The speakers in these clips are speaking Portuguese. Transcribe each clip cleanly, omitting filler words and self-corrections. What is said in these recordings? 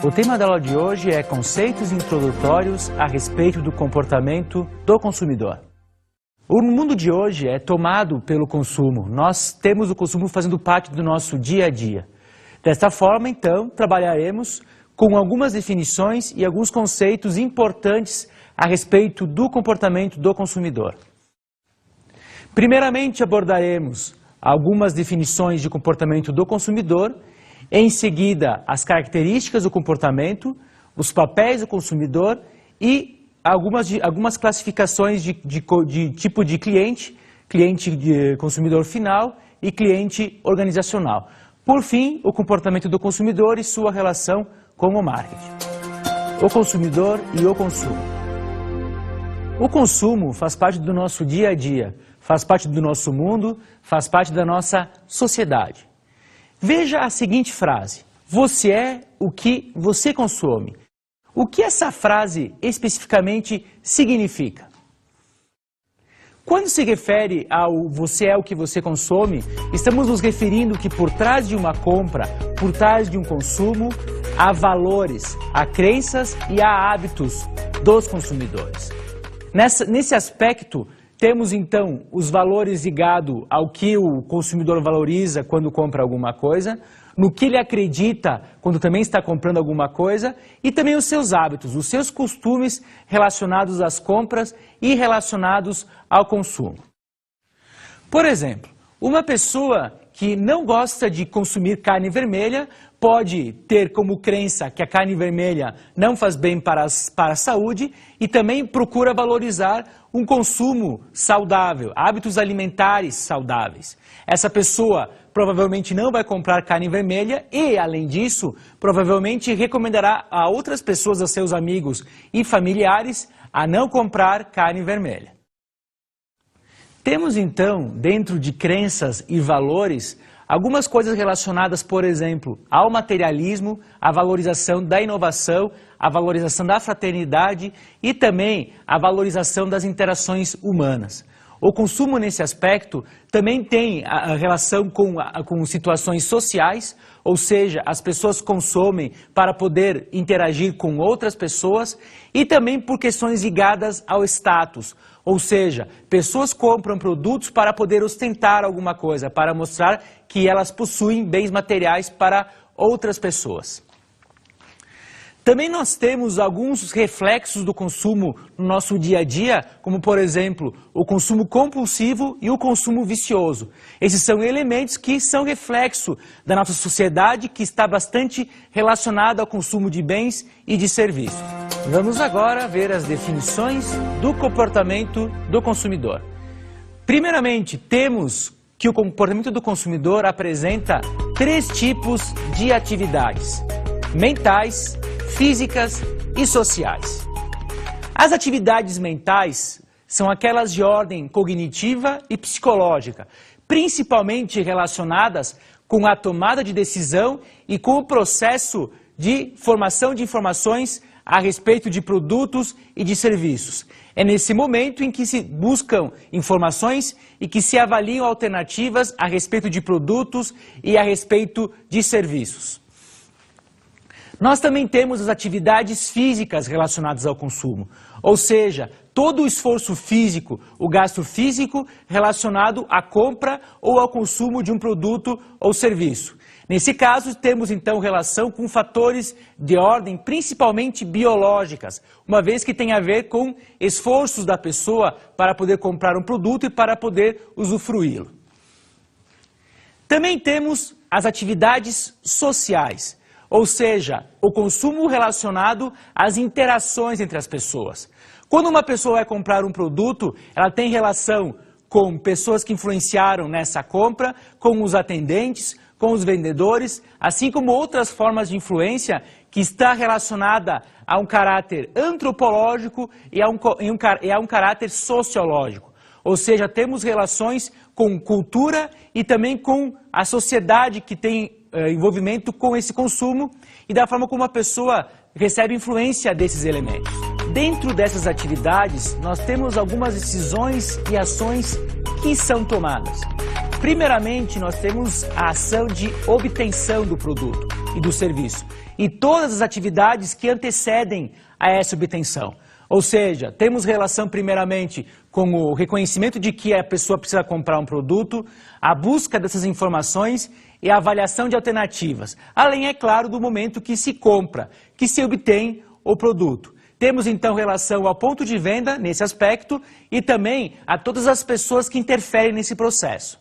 O tema da aula de hoje é conceitos introdutórios a respeito do comportamento do consumidor. O mundo de hoje é tomado pelo consumo. Nós temos o consumo fazendo parte do nosso dia a dia. Desta forma, então, trabalharemos com algumas definições e alguns conceitos importantes a respeito do comportamento do consumidor. Primeiramente, abordaremos algumas definições de comportamento do consumidor, em seguida, as características do comportamento, os papéis do consumidor e algumas classificações de tipo de cliente, cliente de consumidor final e cliente organizacional. Por fim, o comportamento do consumidor e sua relação com o marketing. O consumidor e o consumo. O consumo faz parte do nosso dia a dia, faz parte do nosso mundo, faz parte da nossa sociedade. Veja a seguinte frase: você é o que você consome. O que essa frase especificamente significa? Quando se refere ao você é o que você consome, estamos nos referindo que por trás de uma compra, por trás de um consumo, há valores, há crenças e há hábitos dos consumidores. Nesse aspecto, temos então os valores ligados ao que o consumidor valoriza quando compra alguma coisa, no que ele acredita quando também está comprando alguma coisa e também os seus hábitos, os seus costumes relacionados às compras e relacionados ao consumo. Por exemplo, uma pessoa que não gosta de consumir carne vermelha pode ter como crença que a carne vermelha não faz bem para a saúde e também procura valorizar um consumo saudável, hábitos alimentares saudáveis. Essa pessoa provavelmente não vai comprar carne vermelha e, além disso, provavelmente recomendará a outras pessoas, a seus amigos e familiares, a não comprar carne vermelha. Temos então, dentro de crenças e valores, algumas coisas relacionadas, por exemplo, ao materialismo, à valorização da inovação, à valorização da fraternidade e também à valorização das interações humanas. O consumo nesse aspecto também tem a relação com situações sociais, ou seja, as pessoas consomem para poder interagir com outras pessoas e também por questões ligadas ao status, ou seja, pessoas compram produtos para poder ostentar alguma coisa, para mostrar que elas possuem bens materiais para outras pessoas. Também nós temos alguns reflexos do consumo no nosso dia a dia, como por exemplo, o consumo compulsivo e o consumo vicioso. Esses são elementos que são reflexo da nossa sociedade, que está bastante relacionada ao consumo de bens e de serviços. Vamos agora ver as definições do comportamento do consumidor. Primeiramente, temos que o comportamento do consumidor apresenta 3 tipos de atividades: mentais, físicas e sociais. As atividades mentais são aquelas de ordem cognitiva e psicológica, principalmente relacionadas com a tomada de decisão e com o processo de formação de informações a respeito de produtos e de serviços. É nesse momento em que se buscam informações e que se avaliam alternativas a respeito de produtos e a respeito de serviços. Nós também temos as atividades físicas relacionadas ao consumo, ou seja, todo o esforço físico, o gasto físico relacionado à compra ou ao consumo de um produto ou serviço. Nesse caso, temos então relação com fatores de ordem principalmente biológicas, uma vez que tem a ver com esforços da pessoa para poder comprar um produto e para poder usufruí-lo. Também temos as atividades sociais, ou seja, o consumo relacionado às interações entre as pessoas. Quando uma pessoa vai comprar um produto, ela tem relação com pessoas que influenciaram nessa compra, com os atendentes, com os vendedores, assim como outras formas de influência que está relacionada a um caráter antropológico e a um caráter sociológico. Ou seja, temos relações com cultura e também com a sociedade que tem envolvimento com esse consumo e da forma como a pessoa recebe influência desses elementos. Dentro dessas atividades, nós temos algumas decisões e ações que são tomadas. Primeiramente, nós temos a ação de obtenção do produto. e do serviço, e todas as atividades que antecedem a essa obtenção. Ou seja, temos relação primeiramente com o reconhecimento de que a pessoa precisa comprar um produto, a busca dessas informações e a avaliação de alternativas, além, é claro, do momento que se compra, que se obtém o produto. Temos então relação ao ponto de venda nesse aspecto e também a todas as pessoas que interferem nesse processo.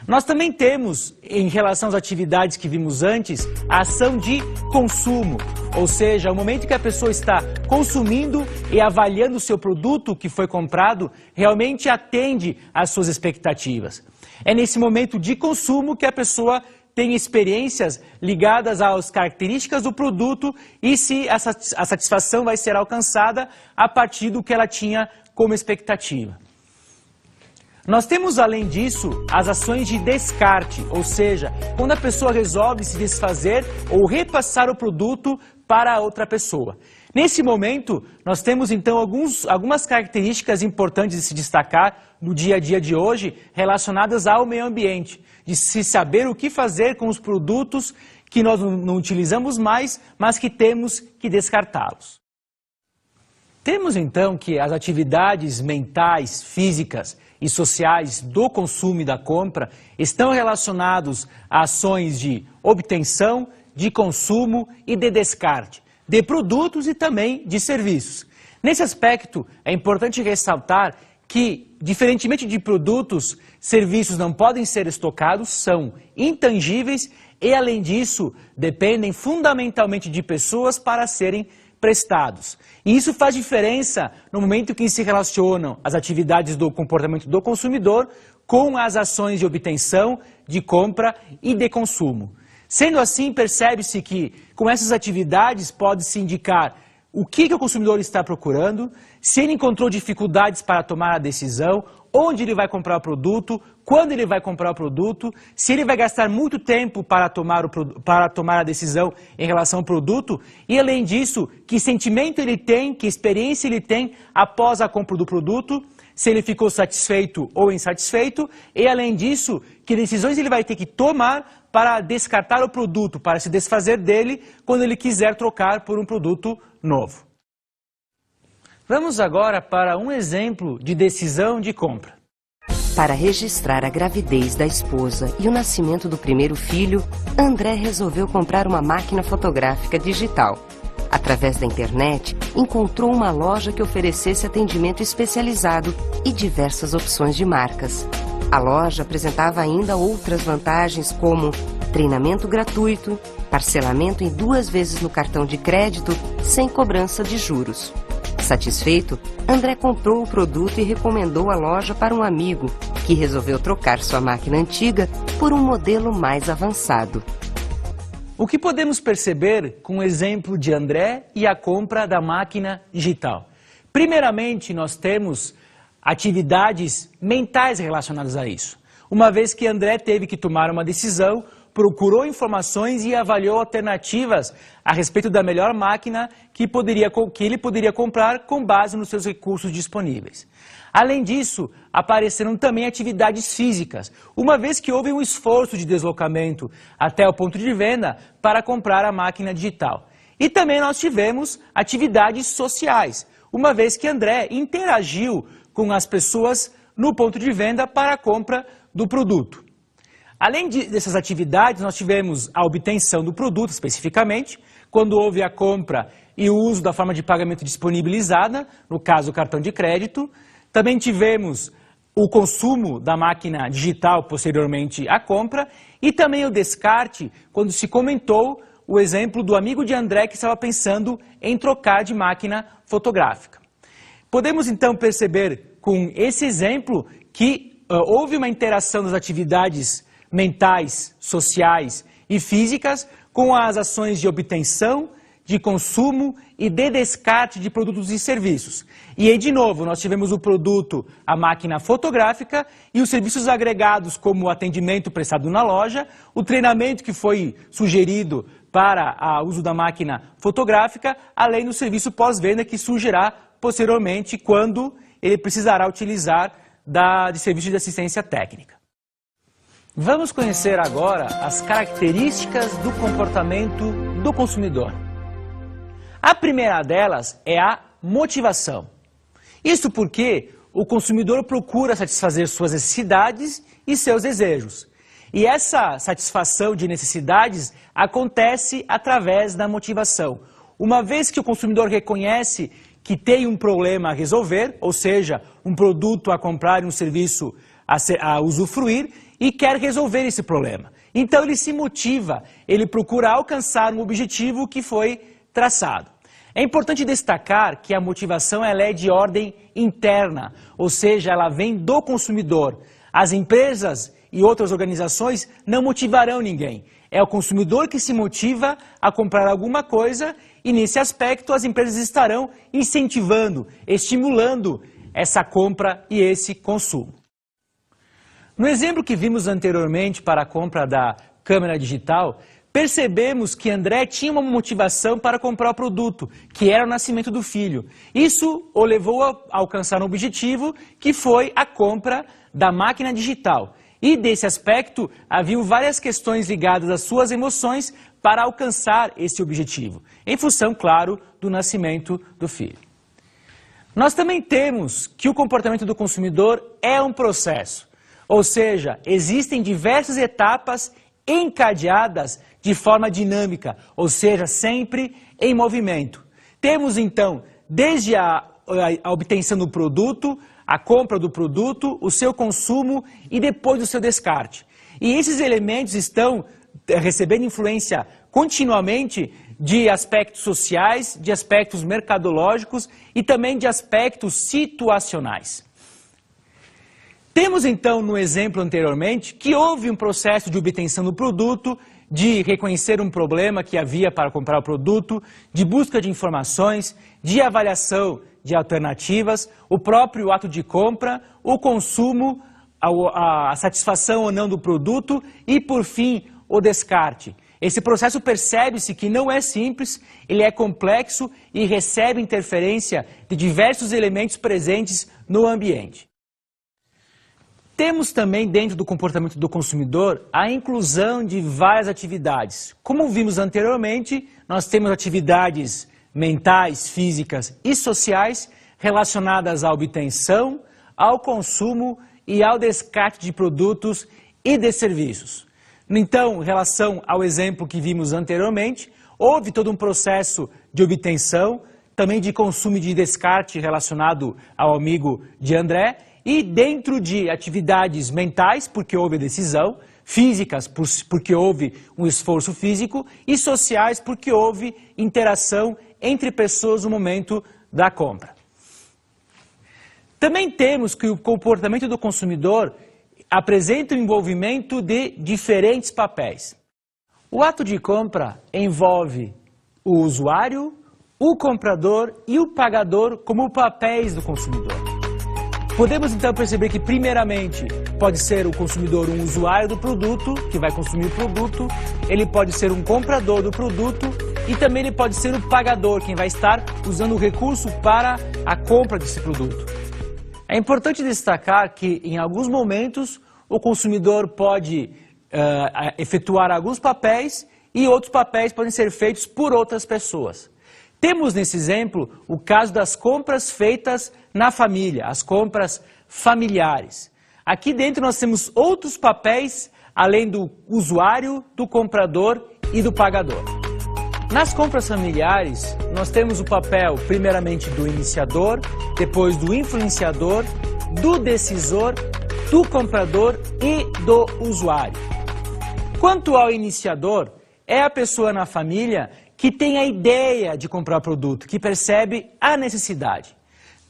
Nós também temos, em relação às atividades que vimos antes, a ação de consumo, ou seja, o momento que a pessoa está consumindo e avaliando o seu produto que foi comprado, realmente atende às suas expectativas. É nesse momento de consumo que a pessoa tem experiências ligadas às características do produto e se a satisfação vai ser alcançada a partir do que ela tinha como expectativa. Nós temos, além disso, as ações de descarte, ou seja, quando a pessoa resolve se desfazer ou repassar o produto para outra pessoa. Nesse momento, nós temos então algumas características importantes de se destacar no dia a dia de hoje relacionadas ao meio ambiente, de se saber o que fazer com os produtos que nós não utilizamos mais, mas que temos que descartá-los. Temos então que as atividades mentais, físicas e sociais do consumo e da compra estão relacionados a ações de obtenção, de consumo e de descarte, de produtos e também de serviços. Nesse aspecto, é importante ressaltar que, diferentemente de produtos, serviços não podem ser estocados, são intangíveis e, além disso, dependem fundamentalmente de pessoas para serem prestados. E isso faz diferença no momento que se relacionam as atividades do comportamento do consumidor com as ações de obtenção, de compra e de consumo. Sendo assim, percebe-se que com essas atividades pode-se indicar o que o consumidor está procurando, se ele encontrou dificuldades para tomar a decisão, onde ele vai comprar o produto, quando ele vai comprar o produto, se ele vai gastar muito tempo para tomar a decisão em relação ao produto e, além disso, que sentimento ele tem, que experiência ele tem após a compra do produto, se ele ficou satisfeito ou insatisfeito e, além disso, que decisões ele vai ter que tomar para descartar o produto, para se desfazer dele quando ele quiser trocar por um produto novo. Vamos agora para um exemplo de decisão de compra. Para registrar a gravidez da esposa e o nascimento do primeiro filho, André resolveu comprar uma máquina fotográfica digital. Através da internet, encontrou uma loja que oferecesse atendimento especializado e diversas opções de marcas. A loja apresentava ainda outras vantagens como treinamento gratuito, parcelamento em 2 vezes no cartão de crédito, sem cobrança de juros. Satisfeito, André comprou o produto e recomendou a loja para um amigo, que resolveu trocar sua máquina antiga por um modelo mais avançado. O que podemos perceber com o exemplo de André e a compra da máquina digital? Primeiramente, nós temos atividades mentais relacionadas a isso. Uma vez que André teve que tomar uma decisão, procurou informações e avaliou alternativas a respeito da melhor máquina que ele poderia comprar com base nos seus recursos disponíveis. Além disso, apareceram também atividades físicas, uma vez que houve um esforço de deslocamento até o ponto de venda para comprar a máquina digital. E também nós tivemos atividades sociais, uma vez que André interagiu com as pessoas no ponto de venda para a compra do produto. Além dessas atividades, nós tivemos a obtenção do produto especificamente, quando houve a compra e o uso da forma de pagamento disponibilizada, no caso o cartão de crédito. Também tivemos o consumo da máquina digital posteriormente à compra e também o descarte, quando se comentou o exemplo do amigo de André que estava pensando em trocar de máquina fotográfica. Podemos então perceber com esse exemplo que houve uma interação das atividades mentais, sociais e físicas com as ações de obtenção, de consumo e de descarte de produtos e serviços. E aí, de novo, nós tivemos o produto, a máquina fotográfica e os serviços agregados como o atendimento prestado na loja, o treinamento que foi sugerido para o uso da máquina fotográfica, além do serviço pós-venda que surgirá posteriormente quando ele precisará utilizar de serviço de assistência técnica. Vamos conhecer agora as características do comportamento do consumidor. A primeira delas é a motivação. Isso porque o consumidor procura satisfazer suas necessidades e seus desejos. E essa satisfação de necessidades acontece através da motivação. Uma vez que o consumidor reconhece que tem um problema a resolver, ou seja, um produto a comprar e um serviço a usufruir, e quer resolver esse problema. Então ele se motiva, ele procura alcançar um objetivo que foi traçado. É importante destacar que a motivação ela é de ordem interna, ou seja, ela vem do consumidor. As empresas e outras organizações não motivarão ninguém. É o consumidor que se motiva a comprar alguma coisa e nesse aspecto as empresas estarão incentivando, estimulando essa compra e esse consumo. No exemplo que vimos anteriormente para a compra da câmera digital, percebemos que André tinha uma motivação para comprar o produto, que era o nascimento do filho. Isso o levou a alcançar um objetivo, que foi a compra da máquina digital. E desse aspecto, haviam várias questões ligadas às suas emoções para alcançar esse objetivo, em função, claro, do nascimento do filho. Nós também temos que o comportamento do consumidor é um processo. Ou seja, existem diversas etapas encadeadas de forma dinâmica, ou seja, sempre em movimento. Temos então, desde a obtenção do produto, a compra do produto, o seu consumo e depois o seu descarte. E esses elementos estão recebendo influência continuamente de aspectos sociais, de aspectos mercadológicos e também de aspectos situacionais. Temos então no exemplo anteriormente que houve um processo de obtenção do produto, de reconhecer um problema que havia para comprar o produto, de busca de informações, de avaliação de alternativas, o próprio ato de compra, o consumo, a satisfação ou não do produto e, por fim, o descarte. Esse processo percebe-se que não é simples, ele é complexo e recebe interferência de diversos elementos presentes no ambiente. Temos também dentro do comportamento do consumidor a inclusão de várias atividades. Como vimos anteriormente, nós temos atividades mentais, físicas e sociais relacionadas à obtenção, ao consumo e ao descarte de produtos e de serviços. Então, em relação ao exemplo que vimos anteriormente, houve todo um processo de obtenção, também de consumo e de descarte relacionado ao amigo de André, e dentro de atividades mentais, porque houve decisão, físicas, porque houve um esforço físico, e sociais, porque houve interação entre pessoas no momento da compra. Também temos que o comportamento do consumidor apresenta o envolvimento de diferentes papéis. O ato de compra envolve o usuário, o comprador e o pagador como papéis do consumidor. Podemos então perceber que, primeiramente, pode ser o consumidor um usuário do produto, que vai consumir o produto, ele pode ser um comprador do produto e também ele pode ser o pagador, quem vai estar usando o recurso para a compra desse produto. É importante destacar que, em alguns momentos, o consumidor pode efetuar alguns papéis e outros papéis podem ser feitos por outras pessoas. Temos nesse exemplo o caso das compras feitas na família, as compras familiares. Aqui dentro nós temos outros papéis, além do usuário, do comprador e do pagador. Nas compras familiares, nós temos o papel, primeiramente, do iniciador, depois do influenciador, do decisor, do comprador e do usuário. Quanto ao iniciador, é a pessoa na família que tem a ideia de comprar o produto, que percebe a necessidade.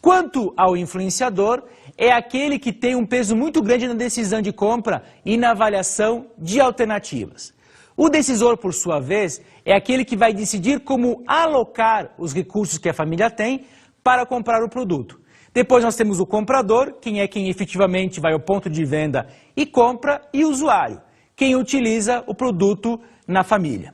Quanto ao influenciador, é aquele que tem um peso muito grande na decisão de compra e na avaliação de alternativas. O decisor, por sua vez, é aquele que vai decidir como alocar os recursos que a família tem para comprar o produto. Depois nós temos o comprador, quem efetivamente vai ao ponto de venda e compra, e o usuário, quem utiliza o produto na família.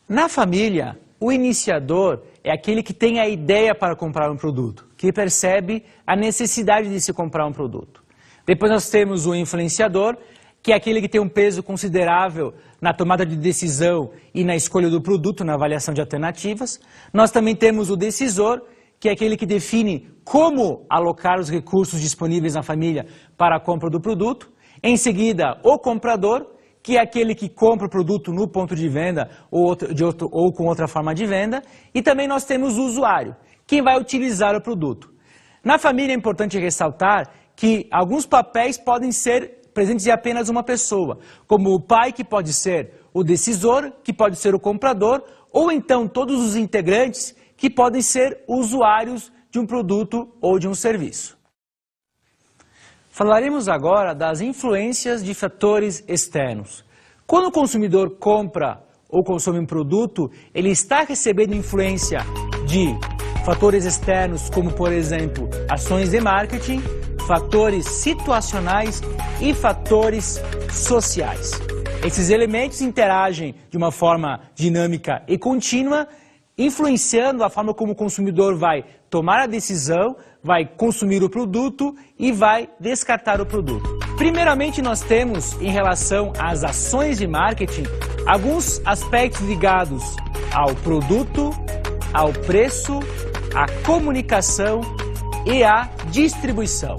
Na família, o iniciador é aquele que tem a ideia para comprar um produto, que percebe a necessidade de se comprar um produto. Depois nós temos o influenciador, que é aquele que tem um peso considerável na tomada de decisão e na escolha do produto, na avaliação de alternativas. Nós também temos o decisor, que é aquele que define como alocar os recursos disponíveis na família para a compra do produto. Em seguida, o comprador, que é aquele que compra o produto no ponto de venda ou com outra forma de venda. E também nós temos o usuário, quem vai utilizar o produto. Na família é importante ressaltar que alguns papéis podem ser presentes em apenas uma pessoa, como o pai, que pode ser o decisor, que pode ser o comprador, ou então todos os integrantes que podem ser usuários de um produto ou de um serviço. Falaremos agora das influências de fatores externos. Quando o consumidor compra ou consome um produto, ele está recebendo influência de fatores externos, como, por exemplo, ações de marketing, fatores situacionais e fatores sociais. Esses elementos interagem de uma forma dinâmica e contínua, influenciando a forma como o consumidor vai tomar a decisão, vai consumir o produto e vai descartar o produto. Primeiramente, nós temos, em relação às ações de marketing, alguns aspectos ligados ao produto, ao preço, à comunicação e à distribuição.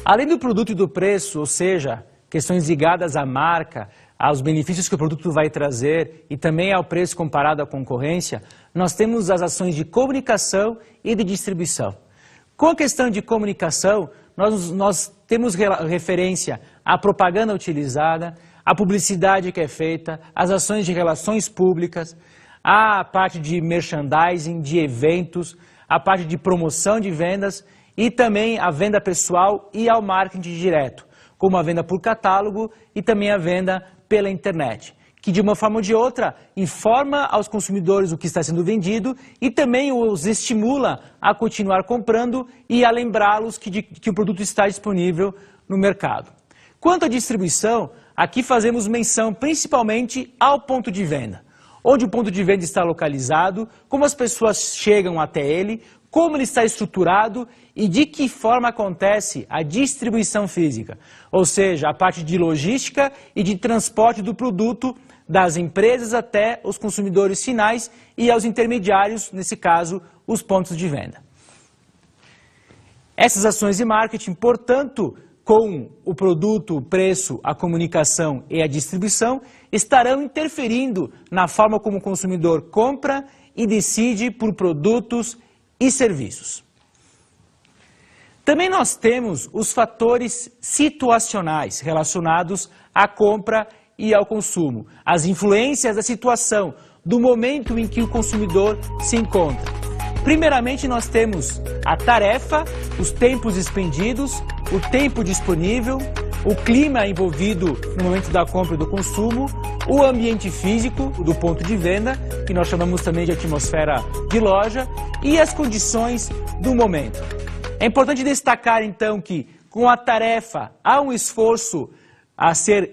Além do produto e do preço, ou seja, questões ligadas à marca, aos benefícios que o produto vai trazer e também ao preço comparado à concorrência, nós temos as ações de comunicação e de distribuição. Com a questão de comunicação, nós temos referência à propaganda utilizada, à publicidade que é feita, às ações de relações públicas, à parte de merchandising, de eventos, à parte de promoção de vendas e também à venda pessoal e ao marketing direto, como a venda por catálogo e também a venda pela internet, que de uma forma ou de outra informa aos consumidores o que está sendo vendido e também os estimula a continuar comprando e a lembrá-los que o produto está disponível no mercado. Quanto à distribuição, aqui fazemos menção principalmente ao ponto de venda, onde o ponto de venda está localizado, como as pessoas chegam até ele, como ele está estruturado e de que forma acontece a distribuição física, ou seja, a parte de logística e de transporte do produto das empresas até os consumidores finais e aos intermediários, nesse caso, os pontos de venda. Essas ações de marketing, portanto, com o produto, o preço, a comunicação e a distribuição, estarão interferindo na forma como o consumidor compra e decide por produtos e serviços. Também nós temos os fatores situacionais relacionados à compra e ao consumo, as influências da situação, do momento em que o consumidor se encontra. Primeiramente, nós temos a tarefa, os tempos expendidos, o tempo disponível, o clima envolvido no momento da compra e do consumo, o ambiente físico do ponto de venda, que nós chamamos também de atmosfera de loja, e as condições do momento. É importante destacar, então, que com a tarefa há um esforço a ser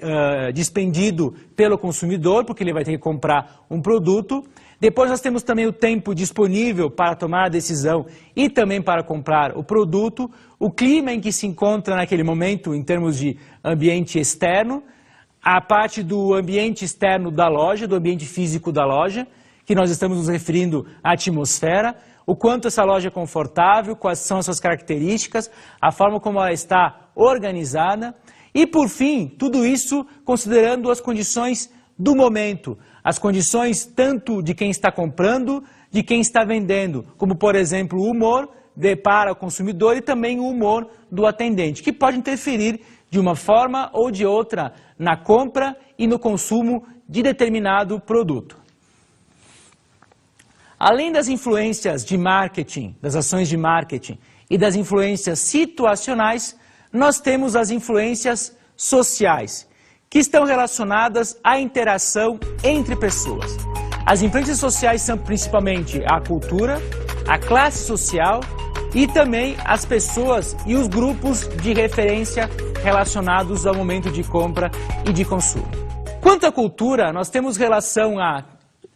dispendido pelo consumidor, porque ele vai ter que comprar um produto. Depois nós temos também o tempo disponível para tomar a decisão e também para comprar o produto, o clima em que se encontra naquele momento em termos de ambiente externo, a parte do ambiente externo da loja, do ambiente físico da loja, que nós estamos nos referindo à atmosfera, o quanto essa loja é confortável, quais são as suas características, a forma como ela está organizada. E, por fim, tudo isso considerando as condições do momento, as condições tanto de quem está comprando, de quem está vendendo, como, por exemplo, o humor para o consumidor e também o humor do atendente, que pode interferir de uma forma ou de outra na compra e no consumo de determinado produto. Além das influências de marketing, das ações de marketing e das influências situacionais, nós temos as influências sociais, que estão relacionadas à interação entre pessoas. As influências sociais são principalmente a cultura, a classe social e também as pessoas e os grupos de referência relacionados ao momento de compra e de consumo. Quanto à cultura, nós temos relação a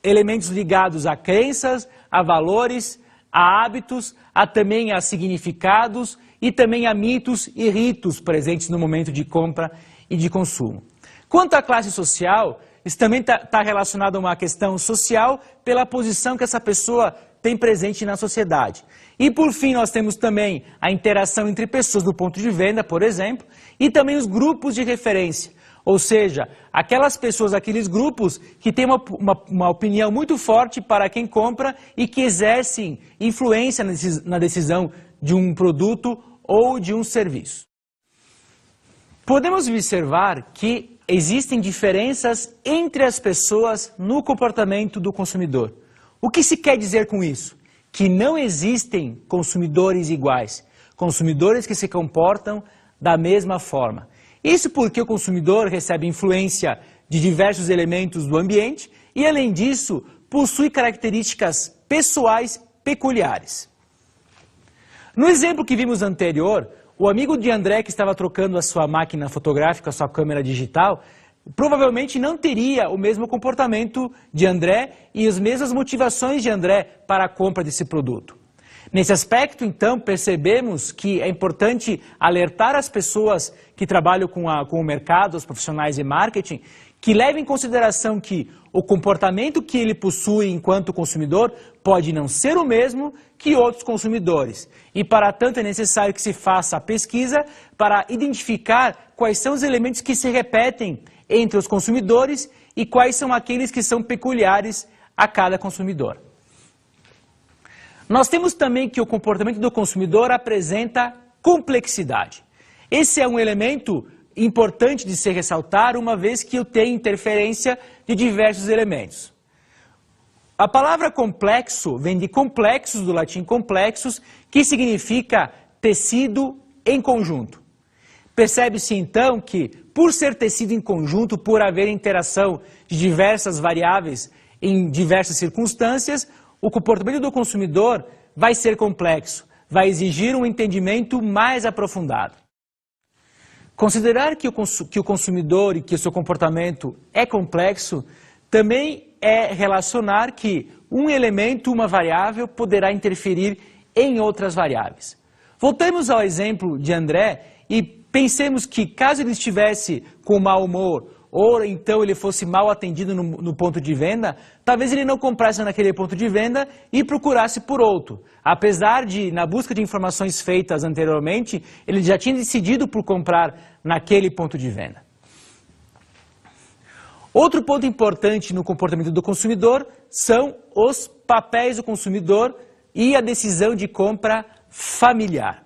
elementos ligados a crenças, a valores, a hábitos, também a significados e também a mitos e ritos presentes no momento de compra e de consumo. Quanto à classe social, isso também está relacionado a uma questão social pela posição que essa pessoa tem presente na sociedade. E por fim nós temos também a interação entre pessoas do ponto de venda, por exemplo, e também os grupos de referência. Ou seja, aquelas pessoas, aqueles grupos que têm uma opinião muito forte para quem compra e que exercem influência na decisão de um produto ou de um serviço. Podemos observar que existem diferenças entre as pessoas no comportamento do consumidor. O que se quer dizer com isso? Que não existem consumidores iguais, consumidores que se comportam da mesma forma. Isso porque o consumidor recebe influência de diversos elementos do ambiente e, além disso, possui características pessoais peculiares. No exemplo que vimos anterior, o amigo de André que estava trocando a sua máquina fotográfica, a sua câmera digital, provavelmente não teria o mesmo comportamento de André e as mesmas motivações de André para a compra desse produto. Nesse aspecto, então, percebemos que é importante alertar as pessoas que trabalham com o mercado, os profissionais de marketing, que levem em consideração que o comportamento que ele possui enquanto consumidor pode não ser o mesmo que outros consumidores. E, para tanto, é necessário que se faça a pesquisa para identificar quais são os elementos que se repetem entre os consumidores e quais são aqueles que são peculiares a cada consumidor. Nós temos também que o comportamento do consumidor apresenta complexidade. Esse é um elemento importante de se ressaltar, uma vez que tem interferência de diversos elementos. A palavra complexo vem de complexos, do latim complexos, que significa tecido em conjunto. Percebe-se então que, por ser tecido em conjunto, por haver interação de diversas variáveis em diversas circunstâncias, o comportamento do consumidor vai ser complexo, vai exigir um entendimento mais aprofundado. Considerar que o consumidor e que o seu comportamento é complexo também é relacionar que um elemento, uma variável, poderá interferir em outras variáveis. Voltemos ao exemplo de André e pensemos que caso ele estivesse com mau humor ou então ele fosse mal atendido no ponto de venda, talvez ele não comprasse naquele ponto de venda e procurasse por outro. Apesar de, na busca de informações feitas anteriormente, ele já tinha decidido por comprar naquele ponto de venda. Outro ponto importante no comportamento do consumidor são os papéis do consumidor e a decisão de compra familiar.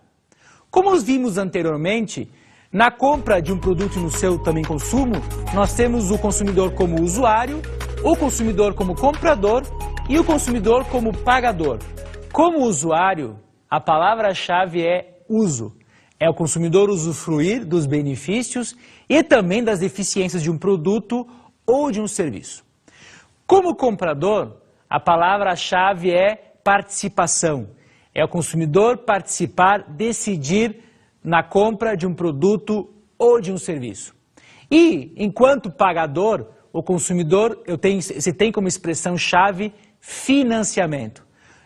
Como vimos anteriormente, na compra de um produto e no seu também consumo, nós temos o consumidor como usuário, o consumidor como comprador e o consumidor como pagador. Como usuário, a palavra-chave é uso. É o consumidor usufruir dos benefícios e também das deficiências de um produto ou de um serviço. Como comprador, a palavra-chave é participação. É o consumidor participar, decidir na compra de um produto ou de um serviço. E, enquanto pagador, o consumidor se tem como expressão-chave financiamento.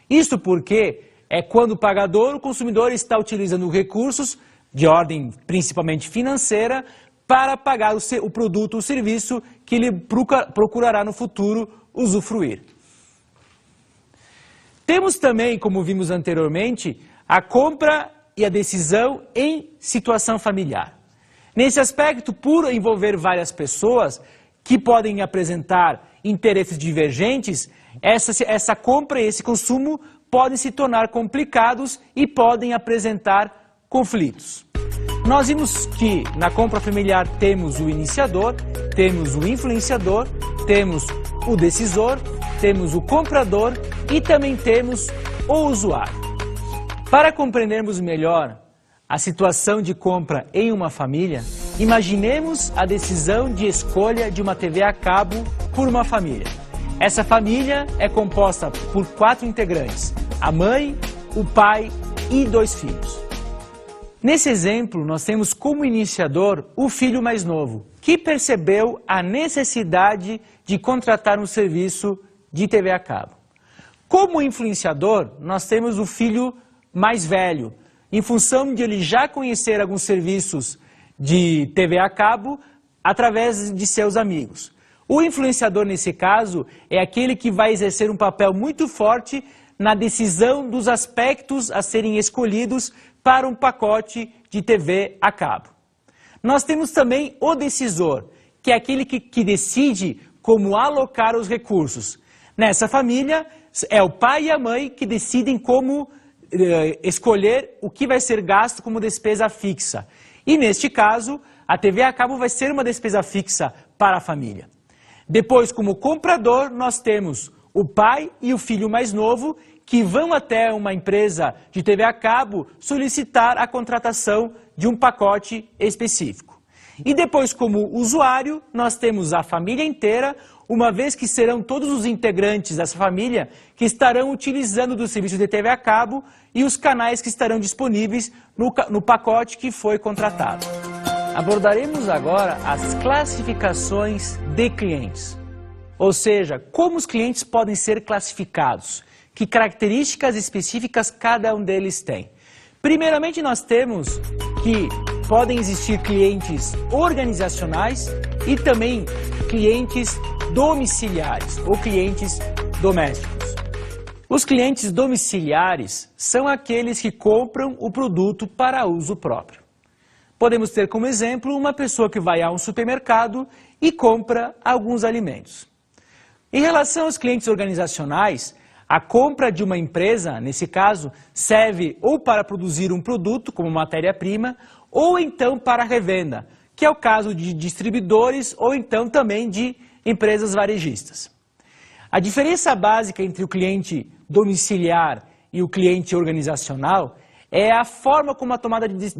Isso porque é quando o pagador, o consumidor está utilizando recursos de ordem principalmente financeira para pagar o produto ou serviço que ele procurará no futuro usufruir. Temos também, como vimos anteriormente, a compra e a decisão em situação familiar. Nesse aspecto, por envolver várias pessoas que podem apresentar interesses divergentes, essa compra e esse consumo podem se tornar complicados e podem apresentar conflitos. Nós vimos que na compra familiar temos o iniciador, temos o influenciador, temos o decisor, temos o comprador e também temos o usuário. Para compreendermos melhor a situação de compra em uma família, imaginemos a decisão de escolha de uma TV a cabo por uma família. Essa família é composta por 4 integrantes, a mãe, o pai e 2 filhos. Nesse exemplo, nós temos como iniciador o filho mais novo, que percebeu a necessidade de contratar um serviço de TV a cabo. Como influenciador, nós temos o filho mais velho, em função de ele já conhecer alguns serviços de TV a cabo através de seus amigos. O influenciador, nesse caso, é aquele que vai exercer um papel muito forte na decisão dos aspectos a serem escolhidos para um pacote de TV a cabo. Nós temos também o decisor, que é aquele que decide como alocar os recursos. Nessa família, é o pai e a mãe que decidem como escolher o que vai ser gasto como despesa fixa. E neste caso, a TV a cabo vai ser uma despesa fixa para a família. Depois, como comprador, nós temos o pai e o filho mais novo que vão até uma empresa de TV a cabo solicitar a contratação de um pacote específico. E depois, como usuário, nós temos a família inteira, uma vez que serão todos os integrantes dessa família que estarão utilizando do serviço de TV a cabo e os canais que estarão disponíveis no pacote que foi contratado. Abordaremos agora as classificações de clientes, ou seja, como os clientes podem ser classificados, que características específicas cada um deles tem. Primeiramente, nós temos que podem existir clientes organizacionais e também clientes domiciliares ou clientes domésticos. Os clientes domiciliares são aqueles que compram o produto para uso próprio. Podemos ter como exemplo uma pessoa que vai a um supermercado e compra alguns alimentos. Em relação aos clientes organizacionais, a compra de uma empresa, nesse caso, serve ou para produzir um produto como matéria-prima, ou então para revenda, que é o caso de distribuidores ou então também de empresas varejistas. A diferença básica entre o cliente domiciliar e o cliente organizacional é a forma como a tomada de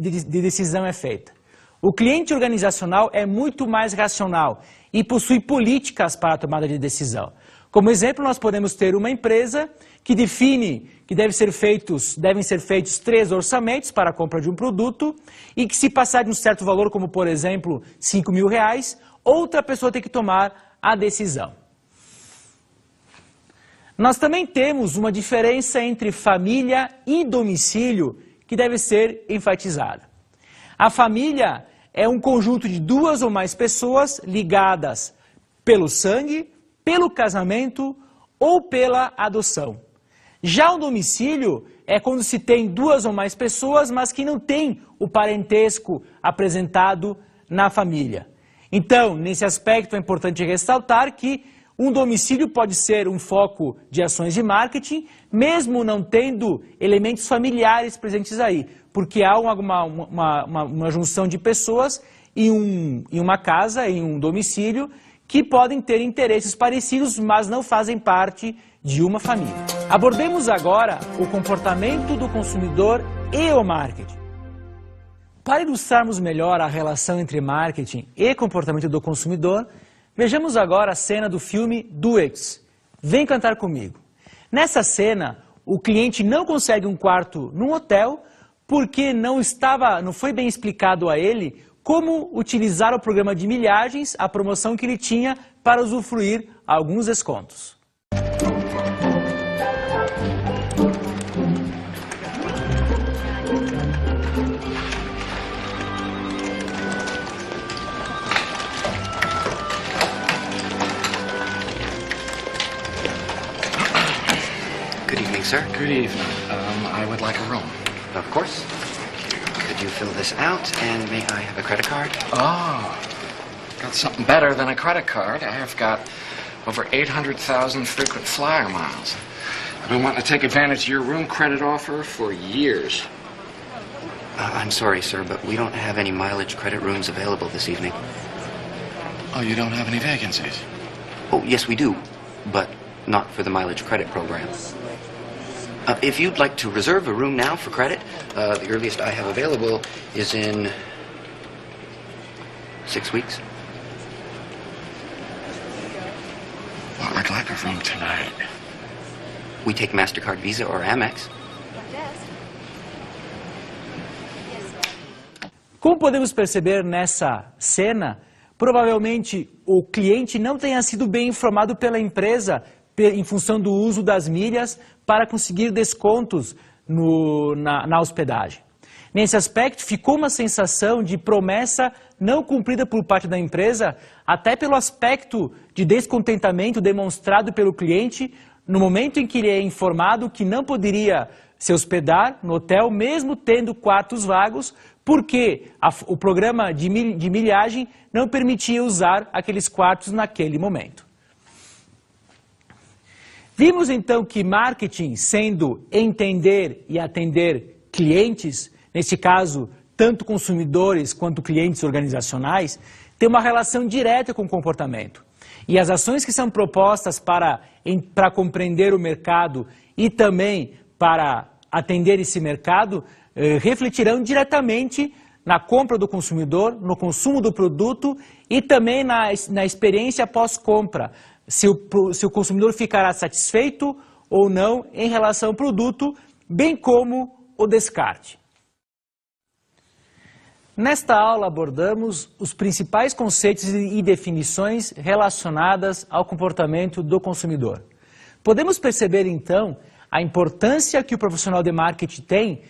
decisão é feita. O cliente organizacional é muito mais racional e possui políticas para a tomada de decisão. Como exemplo, nós podemos ter uma empresa que define que devem ser feitos 3 orçamentos para a compra de um produto e que se passar de um certo valor, como por exemplo R$5.000, outra pessoa tem que tomar a decisão. Nós também temos uma diferença entre família e domicílio que deve ser enfatizada. A família é um conjunto de 2 ou mais pessoas ligadas pelo sangue, pelo casamento ou pela adoção. Já o domicílio é quando se tem 2 ou mais pessoas, mas que não tem o parentesco apresentado na família. Então, nesse aspecto é importante ressaltar que um domicílio pode ser um foco de ações de marketing, mesmo não tendo elementos familiares presentes aí, porque há uma junção de pessoas em uma casa, em um domicílio, que podem ter interesses parecidos, mas não fazem parte de uma família. Abordemos agora o comportamento do consumidor e o marketing. Para ilustrarmos melhor a relação entre marketing e comportamento do consumidor, vejamos agora a cena do filme Duets. Vem cantar comigo. Nessa cena, o cliente não consegue um quarto num hotel porque não foi bem explicado a ele como utilizar o programa de milhagens, a promoção que ele tinha para usufruir alguns descontos. Good evening, sir. Good evening. I would like a room. Of course. Could you fill this out, and may I have a credit card? Oh, got something better than a credit card. I have got over 800,000 frequent flyer miles. I've been wanting to take advantage of your room credit offer for years. I'm sorry, sir, but we don't have any mileage credit rooms available this evening. Oh, you don't have any vacancies? Oh, yes, we do, but not for the mileage credit program. If you'd like to reserve a room now for credit, the earliest I have available is in 6 weeks. Well, I'd like a room tonight. We take MasterCard, Visa, or Amex. Como podemos perceber nessa cena, provavelmente o cliente não tenha sido bem informado pela empresa em função do uso das milhas para conseguir descontos na hospedagem. Nesse aspecto, ficou uma sensação de promessa não cumprida por parte da empresa, até pelo aspecto de descontentamento demonstrado pelo cliente no momento em que ele é informado que não poderia se hospedar no hotel, mesmo tendo quartos vagos, porque o programa de milhagem não permitia usar aqueles quartos naquele momento. Vimos então que marketing, sendo entender e atender clientes, nesse caso, tanto consumidores quanto clientes organizacionais, tem uma relação direta com o comportamento. E as ações que são propostas para compreender o mercado e também para atender esse mercado, refletirão diretamente na compra do consumidor, no consumo do produto e também na experiência pós-compra, se o consumidor ficará satisfeito ou não em relação ao produto, bem como o descarte. Nesta aula abordamos os principais conceitos e definições relacionadas ao comportamento do consumidor. Podemos perceber então a importância que o profissional de marketing tem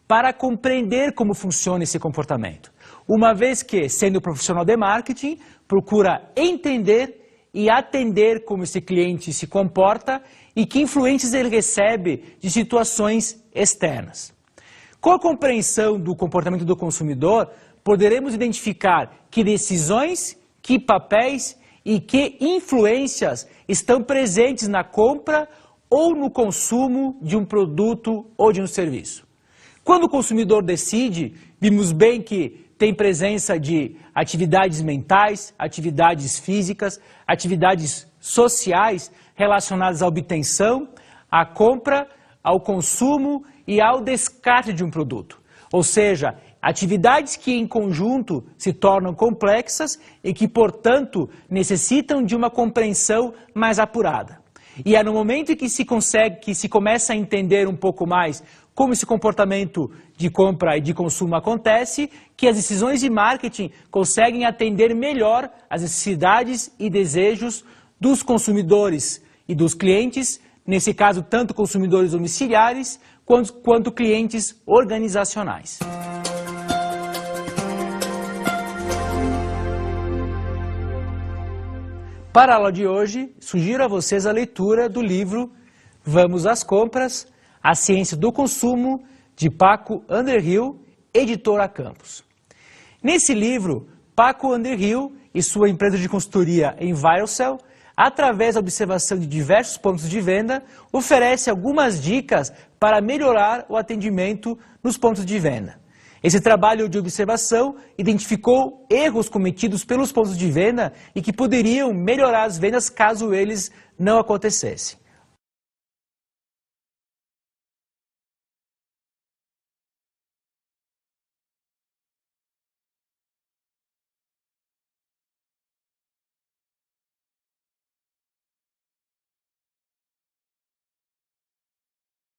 para compreender como funciona esse comportamento, uma vez que, sendo profissional de marketing, procura entender e atender como esse cliente se comporta e que influências ele recebe de situações externas. Com a compreensão do comportamento do consumidor, poderemos identificar que decisões, que papéis e que influências estão presentes na compra ou no consumo de um produto ou de um serviço. Quando o consumidor decide, vimos bem que tem presença de atividades mentais, atividades físicas, atividades sociais relacionadas à obtenção, à compra, ao consumo e ao descarte de um produto. Ou seja, atividades que em conjunto se tornam complexas e que, portanto, necessitam de uma compreensão mais apurada. E é no momento em que se começa a entender um pouco mais como esse comportamento de compra e de consumo acontece, que as decisões de marketing conseguem atender melhor as necessidades e desejos dos consumidores e dos clientes, nesse caso tanto consumidores domiciliares quanto clientes organizacionais. Para a aula de hoje, sugiro a vocês a leitura do livro Vamos às Compras, A Ciência do Consumo, de Paco Underhill, editora Campos. Nesse livro, Paco Underhill e sua empresa de consultoria Envirocell, através da observação de diversos pontos de venda, oferece algumas dicas para melhorar o atendimento nos pontos de venda. Esse trabalho de observação identificou erros cometidos pelos pontos de venda e que poderiam melhorar as vendas caso eles não acontecessem.